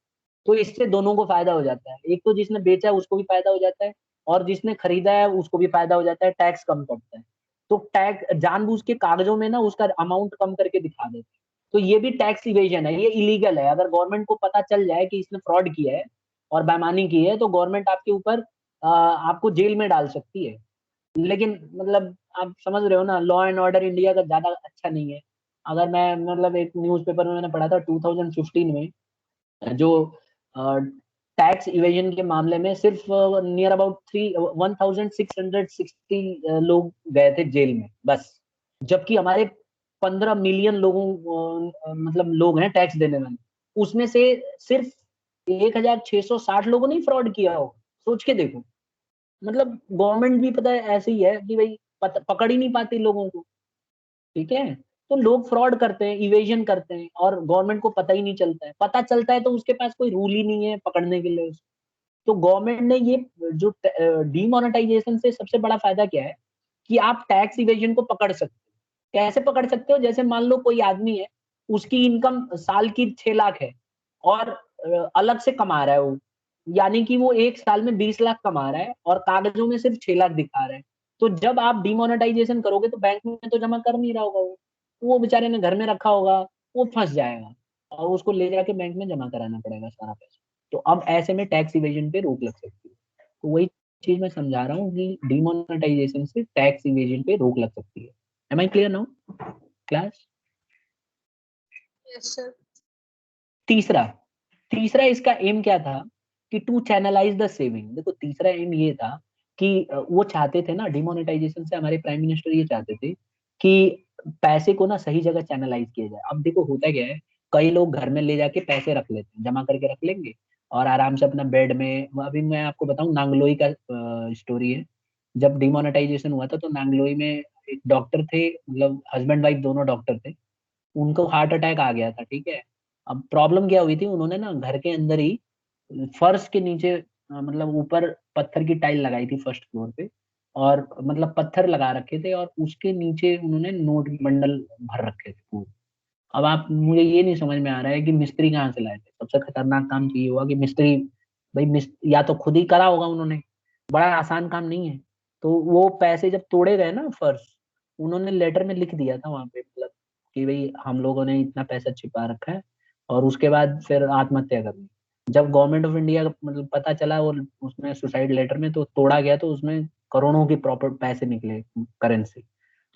तो इससे दोनों को फायदा हो जाता है, एक तो जिसने बेचा है उसको भी फायदा हो जाता है और जिसने खरीदा है उसको भी फायदा हो जाता है, टैक्स कम पड़ता है। तो टैक्स जानबूझ के कागजों में ना उसका अमाउंट कम करके दिखा देते हैं। तो ये भी टैक्स इवेजन है, ये इलीगल है। अगर गवर्नमेंट को पता चल जाए कि इसने फ्रॉड किया है और बेईमानी की है तो गवर्नमेंट आपके ऊपर आपको जेल में डाल सकती है। लेकिन मतलब आप समझ रहे हो ना, लॉ एंड ऑर्डर इंडिया का ज्यादा अच्छा नहीं है। अगर मैं मतलब एक न्यूज़पेपर में मैंने पढ़ा था 2015 में, जो टैक्स इवेजन के मामले में सिर्फ नियर अबाउट 1660 लोग गए थे जेल में बस। जबकि हमारे 15 मिलियन लोगों मतलब लोग हैं टैक्स देने वाले, उसमें से सिर्फ 1660 लोगों ने फ्रॉड किया हो। सोच के देखो, मतलब गवर्नमेंट भी पता है ऐसे ही है कि भाई पकड़ ही नहीं पाती लोगों को, ठीक है। तो लोग फ्रॉड करते हैं, इवेजन करते हैं और गवर्नमेंट को पता ही नहीं चलता है। पता चलता है तो उसके पास कोई रूल ही नहीं है पकड़ने के लिए उसको। तो गवर्नमेंट ने ये जो डीमोनेटाइजेशन से सबसे बड़ा फायदा क्या है कि आप टैक्स इवेजन को पकड़ सकते हो। कैसे पकड़ सकते हो? जैसे मान लो कोई आदमी है, उसकी इनकम साल की 6 लाख है और अलग से कमा रहा है वो, यानी कि वो एक साल में 20 लाख कमा रहा है और कागजों में सिर्फ 6 लाख दिखा रहा है। तो जब आप डिमोनेटाइजेशन करोगे तो बैंक में तो जमा कर नहीं रहा होगा वो बेचारे ने घर में रखा होगा, वो फंस जाएगा और उसको ले जाके बैंक में जमा कराना पड़ेगा सारा पैसा। तो अब ऐसे में टैक्स इवेजन पे रोक लग सकती है। तो वही चीज मैं समझा रहा हूँ कि डिमोनेटाइजेशन से टैक्स इवेजन पे रोक लग सकती है। Am I clear now class? Yes sir. तीसरा तीसरा इसका एम क्या था कि टू चैनलाइज द सेविंग। देखो तीसरा एम ये था कि वो चाहते थे ना डिमोनेटाइजेशन से, हमारे प्राइम मिनिस्टर ये चाहते थे कि पैसे को ना सही जगह चैनलाइज किया जाए। अब देखो होता क्या है, कई लोग घर में ले जाके पैसे रख लेते हैं, जमा करके रख लेंगे और आराम से अपना बेड में। अभी मैं आपको बताऊं, नांगलोई का स्टोरी है। जब डिमोनेटाइजेशन हुआ था तो नांगलोई में एक डॉक्टर थे, मतलब हस्बैंड वाइफ दोनों डॉक्टर थे, उनको हार्ट अटैक आ गया था, ठीक है। अब प्रॉब्लम क्या हुई थी, उन्होंने ना घर के अंदर ही फर्श के नीचे मतलब ऊपर पत्थर की टाइल लगाई थी फर्स्ट फ्लोर पे, और मतलब पत्थर लगा रखे थे और उसके नीचे उन्होंने नोट बंडल भर रखे थे पूरे। अब आप, मुझे ये नहीं समझ में आ रहा है कि मिस्त्री कहाँ से लाए थे। सबसे खतरनाक काम तो ये हुआ कि मिस्त्री, भाई या तो खुद ही करा होगा उन्होंने, बड़ा आसान काम नहीं है। तो वो पैसे जब तोड़े गए ना फर्श, उन्होंने लेटर में लिख दिया था वहां पे, मतलब कि भाई हम लोगों ने इतना पैसा छिपा रखा है, और उसके बाद फिर आत्महत्या कर ली। जब गवर्नमेंट ऑफ इंडिया मतलब पता चला और उसमें सुसाइड लेटर में तो तोड़ा गया, तो उसमें करोड़ों के प्रॉपर पैसे निकले, करेंसी।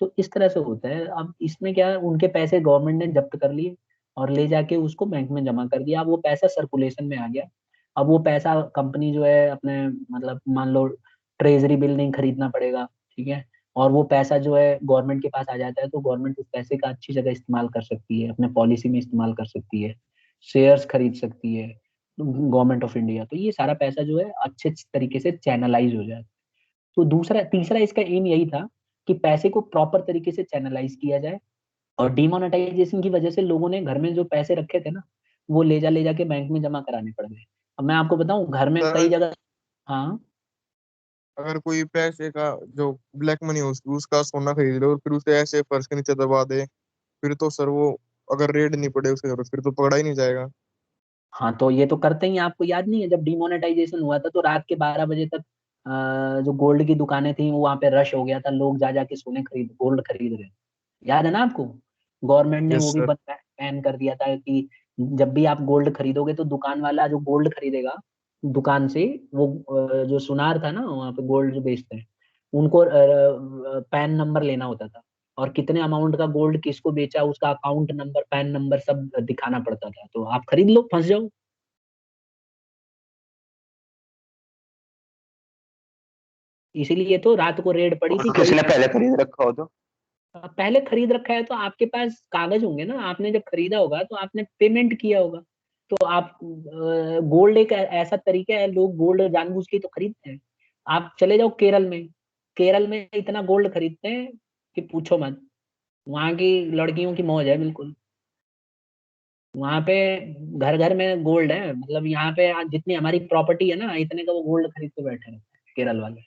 तो इस तरह से होता है। अब इसमें क्या है, उनके पैसे गवर्नमेंट ने जब्त कर लिए और ले जाके उसको बैंक में जमा कर दिया। अब वो पैसा सर्कुलेशन में आ गया। अब वो पैसा कंपनी जो है अपने, मतलब मान लो ट्रेजरी बिल्डिंग खरीदना पड़ेगा, ठीक है, और वो पैसा जो है गवर्नमेंट के पास आ जाता है, तो गवर्नमेंट उस पैसे का अच्छी जगह इस्तेमाल कर सकती है, अपने पॉलिसी में इस्तेमाल कर सकती है, शेयर्स खरीद सकती है गवर्नमेंट ऑफ इंडिया। तो ये सारा पैसा जो है अच्छे तरीके से चैनलाइज हो जाए। तो दूसरा तीसरा इसका एम यही था कि पैसे को प्रॉपर तरीके से चैनलाइज किया जाए। और डिमोनेटाइजेशन की वजह से लोगों ने घर में जो पैसे रखे थे ना, वो ले जाके बैंक में जमा कराने पड़ गए। अब मैं आपको बताऊं, घर में कई सर, जगह। हाँ। अगर कोई पैसे का जो ब्लैक मनी हो उसका सोना खरीद लो और फिर उसे ऐसे फर्श के नीचे दबा दे, फिर तो सर वो, अगर रेड नहीं पड़े उसके घर फिर तो पकड़ा ही नहीं जाएगा। हाँ तो ये तो करते ही हैं। आपको याद नहीं है, जब डिमोनेटाइजेशन हुआ था तो रात के 12 बजे तक जो गोल्ड की दुकानें थी वो वहां पे रश हो गया था, लोग जा जाके सोने खरीद गोल्ड खरीद रहे। याद है ना आपको? गवर्नमेंट ने यस वो भी सर। बैन कर दिया था कि जब भी आप गोल्ड खरीदोगे तो दुकान वाला जो गोल्ड खरीदेगा दुकान से, वो जो सुनार था ना वहाँ पे गोल्ड जो बेचते हैं, उनको पैन नंबर लेना होता था, और कितने अमाउंट का गोल्ड किसको बेचा, उसका अकाउंट नंबर, पैन नंबर सब दिखाना पड़ता था। तो आप खरीद लो, फंस जाओ। इसीलिए तो रात को रेड पड़ी थी और कई। किसी ने पहले खरीद रखा हो तो। पहले खरीद रखा है तो आपके पास कागज होंगे ना, आपने जब खरीदा होगा तो आपने पेमेंट किया होगा। तो आप, गोल्ड एक ऐसा तरीका है, लोग गोल्ड जानबूझ के तो खरीदते हैं। आप चले जाओ केरल में, केरल में इतना गोल्ड खरीदते हैं कि पूछो मत। वहां की लड़कियों की मौज है बिल्कुल। वहां पे घर घर में गोल्ड है, मतलब यहाँ पे आज जितनी हमारी प्रॉपर्टी है ना, इतने का वो गोल्ड खरीद के बैठे हैं केरल वाले।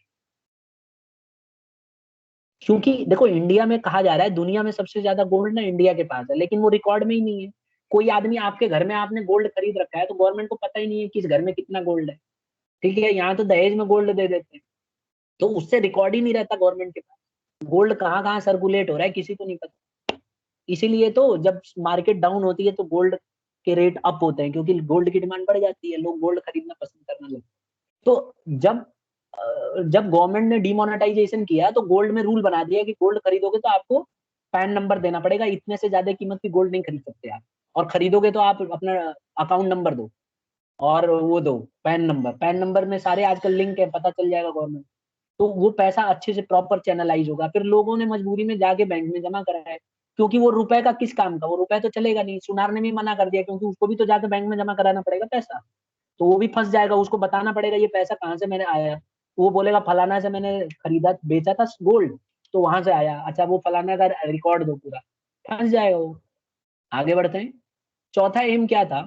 क्योंकि देखो, इंडिया में कहा जा रहा है दुनिया में सबसे ज्यादा गोल्ड ना इंडिया के पास है, लेकिन वो रिकॉर्ड में ही नहीं है। कोई आदमी आपके घर में, आपने गोल्ड खरीद रखा है तो गवर्नमेंट को पता ही नहीं है कि इस घर में कितना गोल्ड है। ठीक है, यहाँ तो दहेज में गोल्ड दे देते हैं, तो उससे रिकॉर्ड ही नहीं रहता गवर्नमेंट के पास गोल्ड कहाँ कहाँ सर्कुलेट हो रहा है, किसी को नहीं पता। इसीलिए तो जब मार्केट डाउन होती है तो गोल्ड के रेट अप होते हैं, क्योंकि गोल्ड की डिमांड बढ़ जाती है, लोग गोल्ड खरीदना पसंद करने लगते हैं। तो जब गवर्नमेंट ने डिमोनेटाइजेशन किया तो गोल्ड में रूल बना दिया कि गोल्ड खरीदोगे तो आपको पैन नंबर देना पड़ेगा, इतने से ज्यादा कीमत की गोल्ड नहीं खरीद सकते आप। और खरीदोगे तो आप अपना अकाउंट नंबर दो, और वो दो पैन नंबर। पैन नंबर में सारे आजकल लिंक है, पता चल जाएगा गवर्नमेंट। तो वो पैसा अच्छे से प्रॉपर चैनलाइज होगा। फिर लोगों ने मजबूरी में जाके बैंक में जमा करा है, क्योंकि वो रुपए का किस काम का, वो रुपए तो चलेगा नहीं। सुनार ने भी मना कर दिया, क्योंकि उसको भी तो जाकर बैंक में जमा कराना पड़ेगा पैसा। तो वो भी फंस जाएगा, उसको बताना पड़ेगा ये पैसा कहाँ से मैंने आया। वो बोलेगा फलाना से मैंने खरीदा बेचा था गोल्ड, तो वहां से आया। अच्छा, वो फलाना का रिकॉर्ड दो पूरा, फंस जाएगा वो। आगे बढ़ते हैं। चौथा एम क्या था?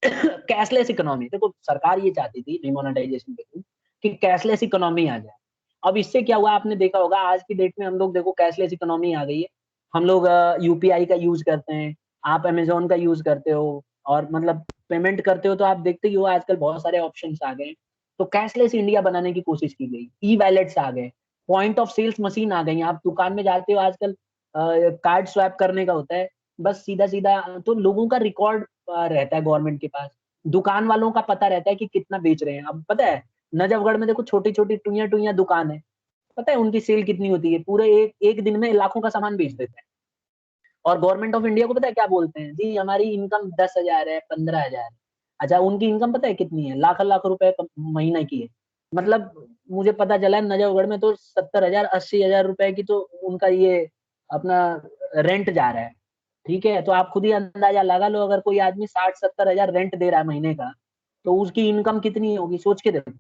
Cashless economy. देखो, सरकार ये चाहती थी डिमोनेटाइजेशन के थ्रू कि कैशलेस इकोनॉमी आ जाए। अब इससे क्या हुआ, आपने देखा होगा आज की डेट में हम लोग, देखो कैशलेस इकोनॉमी आ गई है। हम लोग यूपीआई का यूज करते हैं, आप अमेजोन का यूज करते हो, और मतलब पेमेंट करते हो तो आप देखते ही हो आजकल बहुत सारे ऑप्शंस आ गए। तो कैशलेस इंडिया बनाने की कोशिश की गई, ई वैलेट्स आ गए, पॉइंट ऑफ सेल्स मशीन आ गई। आप दुकान में जाते हो आजकल, कार्ड स्वैप करने का होता है, बस सीधा सीधा। तो लोगों का रिकॉर्ड रहता है गवर्नमेंट के पास, दुकान वालों का पता रहता है कि कितना बेच रहे हैं। अब पता है, नजफगढ़ में देखो छोटी छोटी टुइया टुइया दुकान है, पता है उनकी सेल कितनी होती है? पूरे एक एक दिन में लाखों का सामान बेच देते हैं। और गवर्नमेंट ऑफ इंडिया को पता है क्या बोलते हैं? जी हमारी इनकम 10,000 है, 15,000 है। अच्छा, उनकी इनकम पता है कितनी है? लाख लाख रुपए महीने की है। मतलब मुझे पता चला है नजफगढ़ में तो 70,000 80,000 रुपए की तो उनका ये अपना रेंट जा रहा है, ठीक है, तो आप खुद ही अंदाजा लगा लो, अगर कोई आदमी 60-70 हजार रेंट दे रहा है महीने का, तो उसकी इनकम कितनी होगी, सोच के देखो।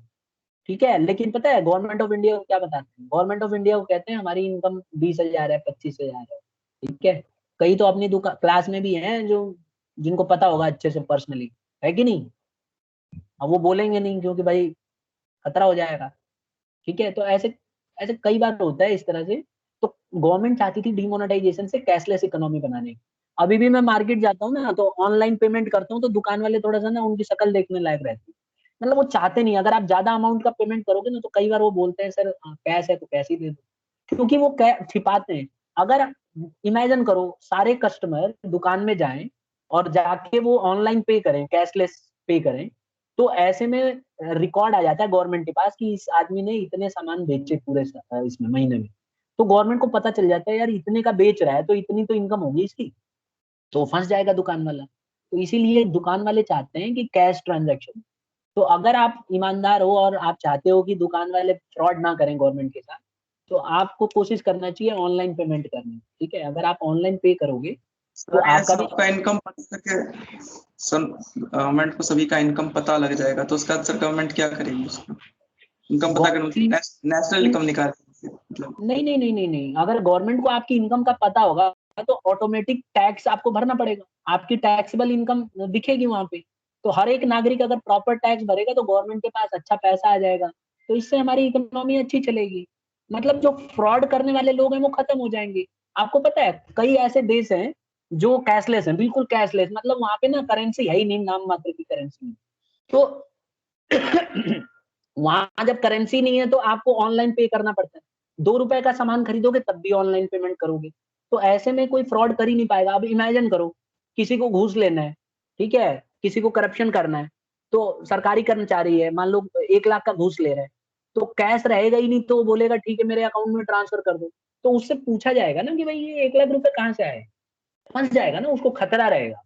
ठीक है, लेकिन पता है गवर्नमेंट ऑफ इंडिया को क्या बताते हैं, गवर्नमेंट ऑफ इंडिया को कहते हैं हमारी इनकम 20 हजार है, 25 हजार है। ठीक है, कई तो अपनी दुकान क्लास में भी हैं जो, जिनको पता होगा अच्छे से पर्सनली, है कि नहीं। अब वो बोलेंगे नहीं क्योंकि भाई खतरा हो जाएगा। ठीक है, तो ऐसे ऐसे कई बार होता है इस तरह से। तो गवर्नमेंट चाहती थी डिमोनेटाइजेशन से कैशलेस इकोनॉमी बनाने की। अभी भी मैं मार्केट जाता हूँ ना, तो ऑनलाइन पेमेंट करता हूँ, तो दुकान वाले थोड़ा सा ना उनकी शक्ल देखने लायक रहती है। मतलब वो चाहते नहीं, अगर आप ज्यादा अमाउंट का पेमेंट करोगे ना, तो कई बार वो बोलते हैं सर कैश है तो कैश ही दे दो, क्योंकि वो छिपाते हैं। अगर इमेजिन करो सारे कस्टमर दुकान में जाएं और जाके वो ऑनलाइन पे करें, कैशलेस पे करें, तो ऐसे में रिकॉर्ड आ जाता है गवर्नमेंट के पास कि इस आदमी ने इतने सामान बेचे पूरे इसमें महीने में। तो गवर्नमेंट को पता चल जाता है यार इतने का बेच रहा है, तो इतनी तो इनकम होगी इसकी, तो फंस जाएगा दुकान वाला। तो इसीलिए दुकान वाले चाहते हैं कि कैश ट्रांजैक्शन। तो अगर आप ईमानदार हो और आप चाहते हो कि दुकान वाले फ्रॉड ना करें गवर्नमेंट के साथ, तो आपको कोशिश करना चाहिए ऑनलाइन पेमेंट करने की। ठीक है, अगर आप ऑनलाइन पे करोगे तो सर आपका भी सबका इनकम पता करके सर गवर्नमेंट को सभी का इनकम पता लग जाएगा, तो उसका सर गवर्नमेंट क्या करेगी, उसका इनकम पता कर नेशनल इनकम निकाल मतलब। नहीं नहीं नहीं नहीं नहीं, अगर गवर्नमेंट को आपकी इनकम का पता होगा तो ऑटोमेटिक टैक्स आपको भरना पड़ेगा, आपकी टैक्सेबल इनकम दिखेगी वहां पे। तो हर एक नागरिक अगर प्रॉपर टैक्स भरेगा तो गवर्नमेंट के पास अच्छा पैसा आ जाएगा, तो इससे हमारी इकोनॉमी अच्छी चलेगी। मतलब जो फ्रॉड करने वाले लोग हैं वो खत्म हो जाएंगे। आपको पता है कई ऐसे देश हैं जो कैशलेस हैं, बिल्कुल कैशलेस, मतलब वहां पे ना करेंसी है ही नहीं, नाम मात्र की करेंसी। तो वहां जब करेंसी नहीं है तो आपको ऑनलाइन पे करना पड़ता है। 2 रुपए का सामान खरीदोगे तब भी ऑनलाइन पेमेंट करोगे, तो ऐसे में कोई फ्रॉड कर ही नहीं पाएगा। अब इमेजिन करो किसी को घूस लेना है, ठीक है, किसी को करप्शन करना है, तो सरकारी कर्मचारी है, मान लो 1 लाख का घूस ले रहा है, तो कैश रहेगा ही नहीं, तो वो बोलेगा ठीक है मेरे अकाउंट में ट्रांसफर कर दो। तो उससे पूछा जाएगा ना कि भाई ये 1 लाख रुपए कहाँ से आए, फंस जाएगा ना, उसको खतरा रहेगा।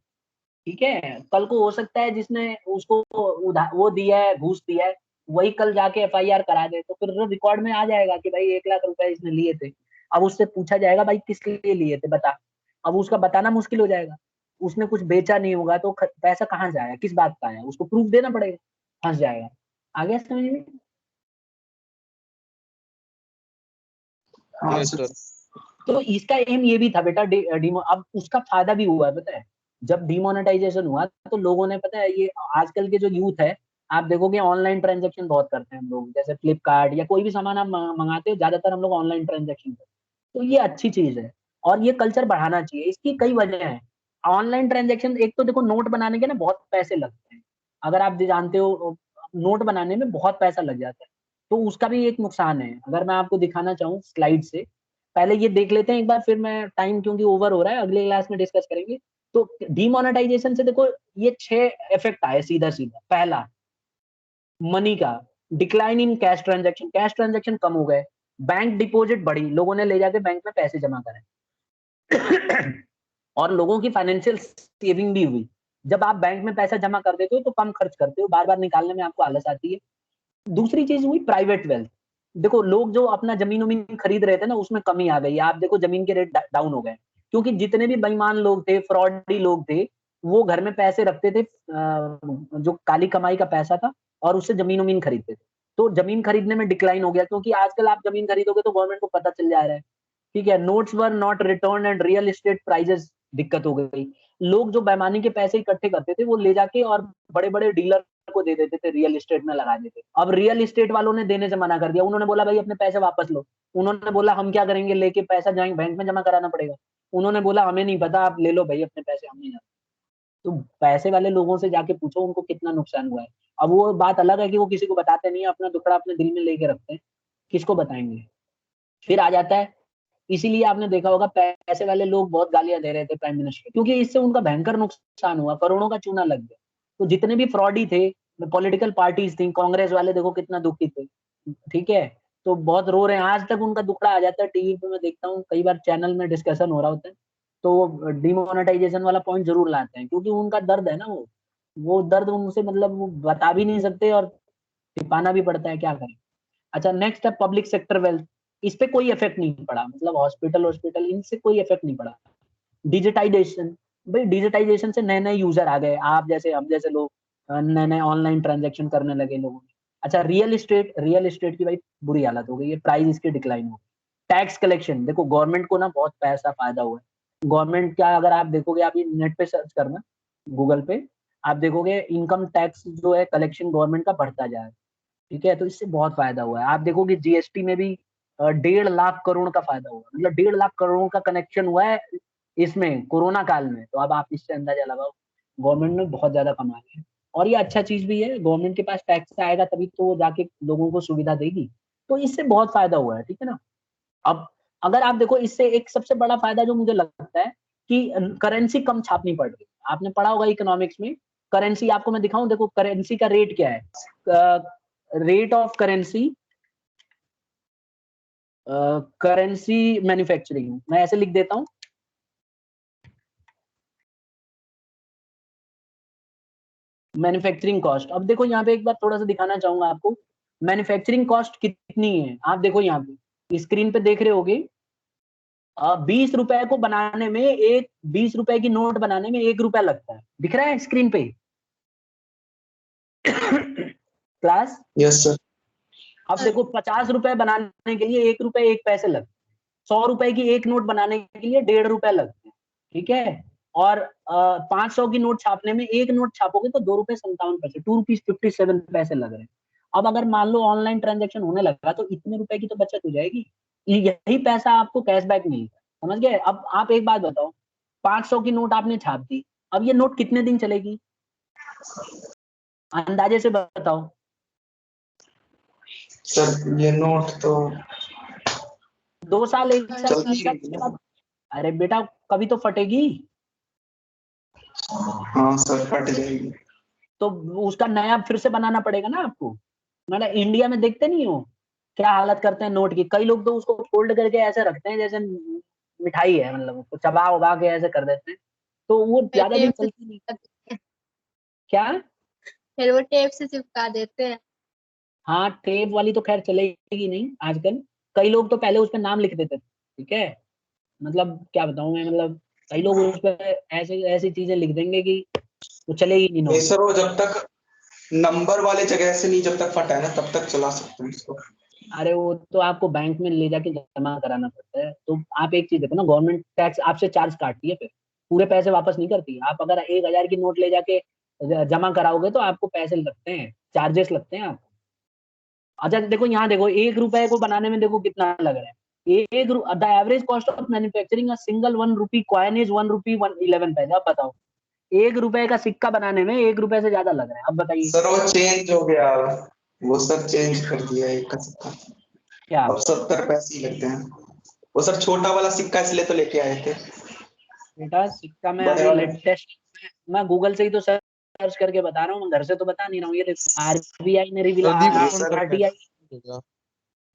ठीक है, कल को हो सकता है जिसने उसको वो दिया है, घूस दिया है, वही कल जाके एफआईआर करा दे, तो फिर रिकॉर्ड में आ जाएगा कि भाई 1 लाख रुपए इसने लिए थे। अब उससे पूछा जाएगा भाई किस लिए लिए थे बता, अब उसका बताना मुश्किल हो जाएगा। उसने कुछ बेचा नहीं होगा तो पैसा कहाँ से आया, किस बात का आया, उसको प्रूफ देना पड़ेगा, फंस जाएगा। आ गया समझ में। हाँ यस सर। सर। तो इसका एम ये भी था बेटा, अब उसका फायदा भी हुआ है पता है। जब डिमोनेटाइजेशन हुआ तो लोगों ने, पता है, ये आजकल के जो यूथ है, आप देखोगे ऑनलाइन ट्रांजैक्शन बहुत करते हैं हम लोग, जैसे फ्लिपकार्ट या कोई भी सामान आप मंगाते हो, ज्यादातर हम लोग ऑनलाइन ट्रांजैक्शन करते हैं। तो ये अच्छी चीज है और ये कल्चर बढ़ाना चाहिए। इसकी कई वजह है। ऑनलाइन ट्रांजैक्शन, एक तो देखो नोट बनाने के ना बहुत पैसे लगते हैं, अगर आप जानते हो नोट बनाने में बहुत पैसा लग जाता है, तो उसका भी एक नुकसान है। अगर मैं आपको दिखाना चाहूँ स्लाइड से, पहले ये देख लेते हैं एक बार, फिर मैं टाइम क्योंकि ओवर हो रहा है, अगले क्लास में डिस्कस करेंगे। तो डिमोनेटाइजेशन से देखो ये 6 इफेक्ट आए सीधा सीधा। पहला, मनी का decline in cash transaction, cash transaction कम हो गए, बैंक डिपॉजिट बढ़ी, लोगों ने ले जाके बैंक में पैसे जमा करे और लोगों की फाइनेंशियल सेविंग भी हुई। जब आप बैंक में पैसा जमा कर देते हो तो कम खर्च करते हो, बार बार निकालने में आपको आलस आती है। दूसरी चीज हुई प्राइवेट वेल्थ। देखो लोग जो अपना जमीन उमीन खरीद रहे थे ना, उसमें कमी आ गई। आप देखो जमीन के रेट डाउन हो गए, क्योंकि जितने भी बेईमान लोग थे, फ्रॉडी लोग थे, वो घर में पैसे रखते थे, जो काली कमाई का पैसा था, और उससे जमीन उमीन खरीदते थे। तो जमीन खरीदने में डिक्लाइन हो गया, क्योंकि आजकल आप जमीन खरीदोगे तो गवर्नमेंट को पता चल जा रहा है। ठीक है, notes were not return and real estate prices, दिक्कत हो गई। लोग जो बेईमानी के पैसे इकट्ठे करते थे वो ले जाके और बड़े बड़े डीलर को दे देते थे, रियल एस्टेट में लगा देते। अब रियल एस्टेट वालों ने देने से मना कर दिया, उन्होंने बोला भाई अपने पैसे वापस लो। उन्होंने बोला हम क्या करेंगे लेके, पैसा जाएंगे बैंक में जमा कराना पड़ेगा। उन्होंने बोला हमें नहीं पता, आप ले लो भाई अपने पैसे, हम नहीं जानते। तो पैसे वाले लोगों से जाके पूछो उनको कितना नुकसान हुआ है। अब वो बात अलग है कि वो किसी को बताते नहीं है, अपना दुखड़ा अपने दिल में लेके रखते हैं, किसको बताएंगे। फिर आ जाता है, इसीलिए आपने देखा होगा पैसे वाले लोग बहुत गालियां दे रहे थे प्राइम मिनिस्टर, क्योंकि इससे उनका भयंकर नुकसान हुआ, करोड़ों का चूना लग गया। तो जितने भी फ्रॉडी थे, पॉलिटिकल पार्टीज थी, कांग्रेस वाले देखो कितना दुखी थे। ठीक है, तो बहुत रो रहे हैं, आज तक उनका दुखड़ा आ जाता है टीवी पे, मैं देखता हूँ कई बार चैनल में डिस्कशन हो रहा होता है, तो वो डिमोनेटाइजेशन वाला पॉइंट जरूर लाते हैं, क्योंकि उनका दर्द है ना, वो दर्द उनसे, मतलब वो बता भी नहीं सकते और छिपाना भी पड़ता है, क्या करें। अच्छा, नेक्स्ट है पब्लिक सेक्टर वेल्थ। इस पे कोई इफेक्ट नहीं पड़ा, मतलब हॉस्पिटल इनसे कोई इफेक्ट नहीं पड़ा। डिजिटाइजेशन, भाई डिजिटाइजेशन से नए नए यूजर आ गए, आप जैसे हम जैसे लोग नए नए ऑनलाइन ट्रांजेक्शन करने लगे लोगों ने। अच्छा, रियल एस्टेट की भाई बुरी हालत हो गई है, प्राइस इसके डिक्लाइन हो। टैक्स कलेक्शन, देखो गवर्नमेंट को ना बहुत पैसा फायदा हुआ है। गवर्नमेंट क्या, अगर आप देखोगे, आप ये नेट पे सर्च करना, गूगल पे, आप देखोगे इनकम टैक्स जो है कलेक्शन गवर्नमेंट का बढ़ता जा रहा है। ठीक है, तो इससे बहुत फायदा हुआ है। आप देखोगे जीएसटी में भी 1.5 लाख करोड़ का फायदा हुआ, मतलब 1.5 लाख करोड़ का कनेक्शन हुआ है इसमें कोरोना काल में। तो अब आप इससे अंदाजा लगाओ, गवर्नमेंट ने बहुत ज्यादा कमाया है। और ये अच्छा चीज भी है, गवर्नमेंट के पास टैक्स आएगा तभी तो वो जाके लोगों को सुविधा देगी, तो इससे बहुत फायदा हुआ है। ठीक है ना। अब अगर आप देखो, इससे एक सबसे बड़ा फायदा जो मुझे लगता है कि करेंसी कम छापनी पड़ रही है। आपने पढ़ा होगा इकोनॉमिक्स में, करेंसी आपको मैं दिखाऊं, देखो करेंसी का रेट क्या है, rate of currency, currency manufacturing, मैं ऐसे लिख देता हूं, मैन्युफैक्चरिंग कॉस्ट। अब देखो यहाँ पे एक बार थोड़ा सा दिखाना चाहूंगा आपको, मैन्युफैक्चरिंग कॉस्ट कितनी है। आप देखो यहाँ पे स्क्रीन पे देख रहे होगे, 20 रुपए को बनाने में, 20 रुपए की नोट बनाने में 1 रुपया लगता है, दिख रहा है स्क्रीन पे क्लास? Yes sir. अब देखो 50 रुपए बनाने के लिए 1 रुपए 1 पैसे लगते हैं, 100 रुपए की एक नोट बनाने के लिए 1.5 रुपए लगते हैं। ठीक है, और 500 की नोट छापने में, एक नोट छापोगे तो 2 रुपए 57 पैसे, 2 रुपीज 57 पैसे लग रहे हैं। अब अगर मान लो ऑनलाइन ट्रांजेक्शन होने लगा तो इतने रुपए की तो बचत हो जाएगी, यही पैसा आपको कैशबैक मिलेगा। समझ गए? अब आप एक बात बताओ, 500 की नोट आपने छाप दी, अब ये नोट कितने दिन चलेगी, अंदाजे से बताओ। सर ये नोट तो 2 साल, 1 साल, चलती 3 साल रहेगी के ना? बाद, अरे बेटा कभी तो फटेगी, हाँ सर, फट जाएगी। तो उसका नया फिर से बनाना पड़ेगा ना आपको। मतलब इंडिया में देखते नहीं हो क्या हालत करते हैं नोट की, कई लोग तो उसको फोल्ड करके ऐसे रखते हैं जैसे मिठाई है, मतलब उसको चबा उबा के ऐसे कर देते हैं, तो वो ज्यादा दिन टेप से चलती नहीं। चिपका देते हैं। क्या? फिर वो टेप से चिपका देते हैं। हाँ, टेप वाली तो खैर चलेगी नहीं आजकल, कई लोग तो पहले उस पर नाम लिख देते थे। ठीक है, मतलब क्या बताऊं मैं, मतलब कई लोग उस पर ऐसे ऐसी चीजें लिख देंगे कि वो चलेगी नहीं नहीं नोट। सर, वो जब तक नंबर वाले जगह से नहीं, जब तक फटा है ना तब तक चला सकते हैं इसको। अरे वो तो आपको बैंक में ले जाके जमा कराना पड़ता है। तो आप एक चीज देखो ना, गवर्नमेंट टैक्स आपसे चार्ज काटती है, फिर पूरे पैसे वापस नहीं करती। आप अगर 1,000 की नोट ले जाके जमा कराओगे तो आपको पैसे लगते हैं, चार्जेस लगते हैं आपको। अच्छा देखो यहाँ देखो, 1 रुपए को बनाने में देखो कितना लग रहा है। The average cost of manufacturing a single 1 rupee coin is 1 रुपी 11 पैसे। अब बताओ, 1 रुपए का सिक्का बनाने में 1 रुपए से ज्यादा लग रहा है, अब बताइए सर वो चेंज हो गया, वो सर चेंज कर दिया एक का सिक्का। क्या। अब 70 पैसे ही लगते हैं। वो सर छोटा वाला सिक्का इसलिए तो लेके आए थे। बेटा सिक्का मैं बड़े अभी वाले लेटेस्ट, मैं गूगल से ही तो सर्च करके बता रहा हूँ, मैं घर से तो बता नहीं रहा हूँ। ये देखो आरबीआई ने रिवील, प्रदीप हाँ फोन सर। कर आरटीआई, देगा।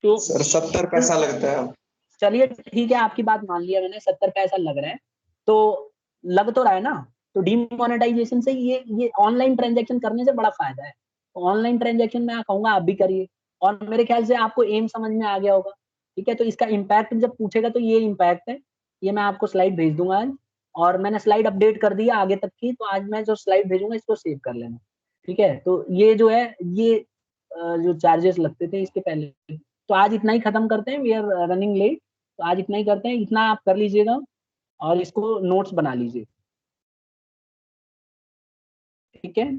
तो सर 70 पैसा लगता है अब। चलिए ठीक है, आपकी बात मान लिया मैंने, 70 पैसा लग रहा है, तो लग तो रहा है ना। तो डीमोनेटाइजेशन से ये ऑनलाइन ट्रांजेक्शन करने से बड़ा फायदा है। ऑनलाइन ट्रांजेक्शन मैं कहूंगा आप भी करिए, और मेरे ख्याल से आपको एम समझ में आ गया होगा। ठीक है, तो इसका इम्पैक्ट जब पूछेगा तो ये इम्पैक्ट है, ये मैं आपको स्लाइड भेज दूंगा आज, और मैंने स्लाइड अपडेट कर दी है आगे तक की, तो आज मैं जो स्लाइड भेजूंगा इसको सेव कर लेना। ठीक है, तो ये जो है, ये जो चार्जेस लगते थे इसके पहले। तो आज इतना ही खत्म करते हैं, वी आर रनिंग लेट, तो आज इतना ही करते हैं, इतना आप कर लीजिएगा और इसको नोट्स बना लीजिए। ठीक है।